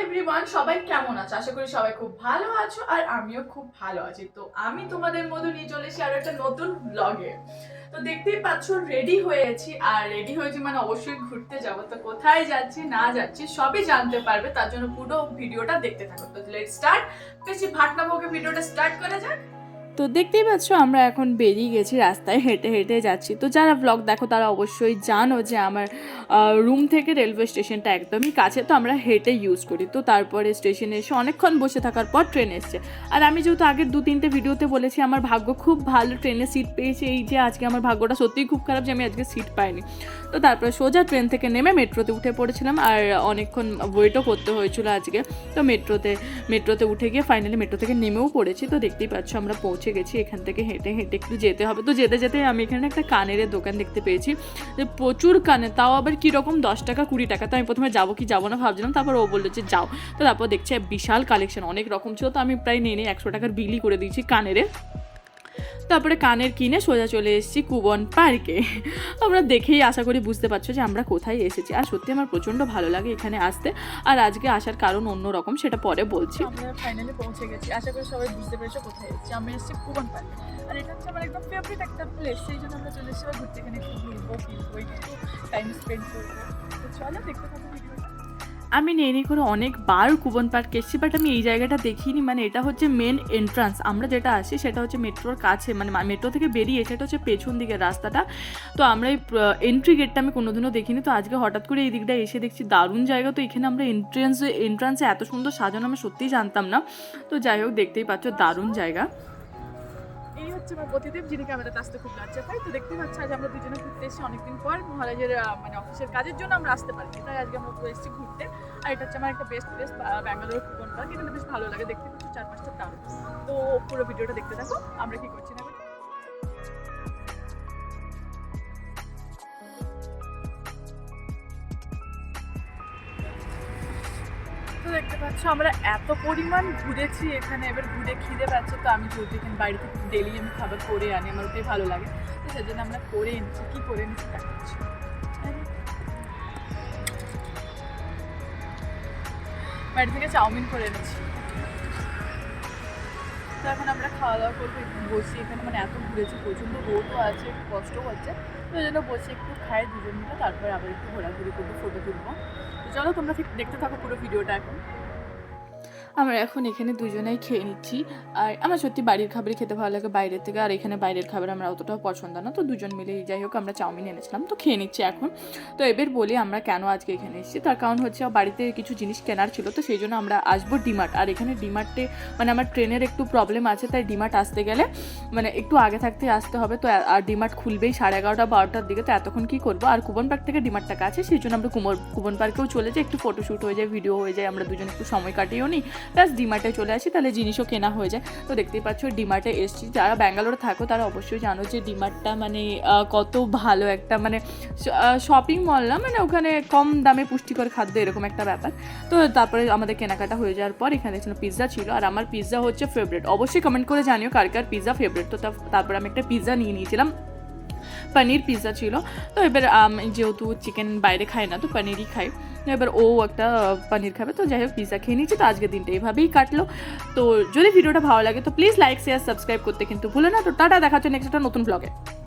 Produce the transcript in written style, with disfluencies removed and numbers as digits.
Everyone, সবাই কেমন আছো? আশা করি সবাই খুব ভালো আছো আর আমিও খুব ভালো আছি। তো আমি তোমাদের মধ্যে নিয়ে চলে এসেছি আরো একটা নতুন ব্লগে। তো দেখতেই পাচ্ছ রেডি হয়েছি, আর রেডি হয়েছি মানে অবশ্যই ঘুরতে যাব। তো কোথায় যাচ্ছি না যাচ্ছি সবই জানতে পারবে, তার জন্য পুরো ভিডিওটা দেখতে থাকো। তো লেটস স্টার্ট। বেশি ভাটনা বকে ভিডিওটা স্টার্ট করা যাক। তো দেখতেই পাচ্ছ আমরা এখন বেরিয়ে গেছি, রাস্তায় হেঁটে হেঁটে যাচ্ছি। তো যারা ব্লগ দেখো তারা অবশ্যই জানো যে আমার রুম থেকে রেলওয়ে স্টেশনটা একদমই কাছে, তো আমরা হেঁটে ইউজ করি। তো তারপরে স্টেশনে এসে অনেকক্ষণ বসে থাকার পর ট্রেন এসছে। আর আমি যেহেতু আগের 2-3টে ভিডিওতে বলেছি আমার ভাগ্য খুব ভালো, ট্রেনে সিট পেয়েছি, এই যে আজকে আমার ভাগ্যটা সত্যিই খুব খারাপ যে আমি আজকে সিট পাইনি। তো তারপরে সোজা ট্রেন থেকে নেমে মেট্রোতে উঠে পড়েছিলাম, আর অনেকক্ষণ ওয়েটও করতে হয়েছিল আজকে। তো মেট্রোতে উঠে গিয়ে ফাইনালি মেট্রো থেকে নেমেও পড়েছি। তো দেখতেই পাচ্ছ আমরা পৌঁছে গেছি। এখান থেকে হেঁটে হেঁটে একটু যেতে হবে। তো যেতে যেতে আমি এখানে একটা কানের দোকান দেখতে পেয়েছি, যে প্রচুর কানে, তাও আবার কীরকম 10 টাকা 20 টাকা। তো আমি প্রথমে যাবো কি যাবো না ভাবছিলাম, তারপর ও বললো যে যাও। তো তারপর দেখছি বিশাল কালেকশন, অনেক রকম ছিল। তো আমি প্রায় নিয়ে 100 টাকার বিলই করে দিয়েছি কানের। তারপরে কানের কিনে সোজা চলে এসেছি কুবন পার্কে। আমরা দেখেই আশা করি বুঝতে পারছো যে আমরা কোথায় এসেছি। আর সত্যি আমার প্রচণ্ড ভালো লাগে এখানে আসতে। আর আজকে আসার কারণ অন্যরকম, সেটা পরে বলছি। আমরা ফাইনালি পৌঁছে গেছি, আশা করি সবাই বুঝতে পেরেছো কোথায় এসেছি। আমরা এসেছি কুবন পার্কে, আর এটা হচ্ছে আমার একদম ফেভারিট একটা প্লেস। সেই জন্য আমরা চলে এসেছি ঘুরতে, এখানে একটু ঘুরবো ফিরবো, একটু টাইম স্পেন্ড করবো। তো চলো দেখতে থাকো ভিডিওটা। আমি নেই করে অনেকবার কুবন পার্ক এসেছি, বাট আমি এই জায়গাটা দেখিনি। মানে এটা হচ্ছে মেন এন্ট্রান্স, আমরা যেটা আসি সেটা হচ্ছে মেট্রোর কাছে, মানে মেট্রো থেকে বেরিয়ে সেটা হচ্ছে পেছন দিকের রাস্তাটা। তো আমরা এই এন্ট্রি গেটটা আমি কোনোদিনও দেখিনি। তো আজকে হঠাৎ করে এই দিকটা এসে দেখছি দারুণ জায়গা। তো এখানে আমরা এন্ট্রান্সে এত সুন্দর সাজানো আমি সত্যিই জানতাম না। তো যাই হোক, দেখতেই পাচ্ছ দারুণ জায়গা। এই হচ্ছে আমার প্রতিদেব, যিনি ক্যামেরাতে আসতে খুব লজ্জা পাই। তো দেখতে পাচ্ছি আজ আমরা দুজনে ঘুরতে এসেছি অনেকদিন পর। মহারাজের মানে অফিসের কাজের জন্য আমরা আসতে পারি, তাই আজকে আমরা পুরো এসেছি ঘুরতে। আর এটা হচ্ছে আমার একটা বেস্ট প্লেস, ব্যাঙ্গালোর কুবন পার্ক। এখানে বেশ ভালো লাগে, দেখতে পাচ্ছি 4-5টা টাউন। তো পুরো ভিডিওটা দেখতে থাকো আমরা কি করছি না। তো দেখতে পাচ্ছ আমরা এত পরিমাণ ঘুরেছি এখানে, এবার ঘুরে খিদে পাচ্ছে। তো আমি যেহেতু এখানে বাইরে থেকে ডেলি আমি খাবার করে আনি, আমার ওটাই ভালো লাগে। তো সেজন্য আমরা করে এনেছি। কী করে এনেছি দেখাচ্ছি। বাড়ি থেকে চাউমিন করে এনেছি। তো এখন আমরা খাওয়া দাওয়া করবো, একটু বসি এখানে। মানে এত ঘুরেছি, প্রচণ্ড রোদও আছে, একটু কষ্টও হচ্ছে। তো ওই জন্য বসে একটু খাই দুজন মিলে, তারপরে আবার একটু ঘোরাঘুরি করবো, ফটো তুলবো। তো চলো তোমরা ঠিক দেখতে থাকো পুরো ভিডিওটা এখন। আমরা এখন এখানে দুজনেই খেয়ে নিচ্ছি। আর আমার সত্যি বাড়ির খাবারই খেতে ভালো লাগে বাইরের থেকে, আর এখানে বাইরের খাবার আমার অতটাও পছন্দ না। তো দুজন মিলে যাই হোক আমরা চাউমিন এনেছিলাম, তো খেয়ে নিচ্ছি এখন। তো এবার বলি আমরা কেন আজকে এখানে এসেছি। তার কারণ হচ্ছে বাড়িতে কিছু জিনিস কেনার ছিল, তো সেই জন্য আমরা আসবো ডিমার্ট। আর এখানে ডিমার্টে মানে আমার ট্রেনের একটু প্রবলেম আছে, তাই ডিমার্ট আসতে গেলে মানে একটু আগে থাকতে আসতে হবে। তো আর ডিমার্ট খুলবেই 11:30-12টার দিকে। তো এতক্ষণ কী করবো, আর কুবন পার্ক থেকে ডিমার্টটা কাছে, সেই জন্য আমরা কুবন পার্কেও চলে যাই, একটু ফটোশ্যুট হয়ে যায়, ভিডিও হয়ে যায়, আমরা দুজন একটু সময় কাটিয়েও নিই, প্লাস ডিমার্টে চলে আসি, তাহলে জিনিসও কেনা হয়ে যায়। তো দেখতেই পাচ্ছ ডিমার্টে এসেছি। যারা ব্যাঙ্গালোরে থাকো তারা অবশ্যই জানো যে ডিমার্টটা মানে কত ভালো একটা মানে শপিং মল না, মানে ওখানে কম দামে পুষ্টিকর খাদ্য, এরকম একটা ব্যাপার। তো তারপরে আমাদের কেনাকাটা হয়ে যাওয়ার পর এখানে ছিল পিৎজা ছিল, আর আমার পিৎজা হচ্ছে ফেভারিট। অবশ্যই কমেন্ট করে জানিও কার কার পিৎজা ফেভারিট। তো তারপরে আমি একটা পিৎজা নিয়ে নিয়েছিলাম, পনির পিৎজা ছিল। তো এবার যেহেতু চিকেন বাইরে খাই না, তো পনিরই খাই। এবার ও একটা পনির খাবে। তো যাই হোক পিৎজা খেয়ে নিচ্ছি। তো আজকের দিনটা এইভাবেই কাটলো। তো যদি ভিডিওটা ভালো লাগে তো প্লিজ লাইক শেয়ার সাবস্ক্রাইব করতে কিন্তু ভুলো না। তো টাটা, দেখা হচ্ছে নেক্সট একটা নতুন ব্লগে।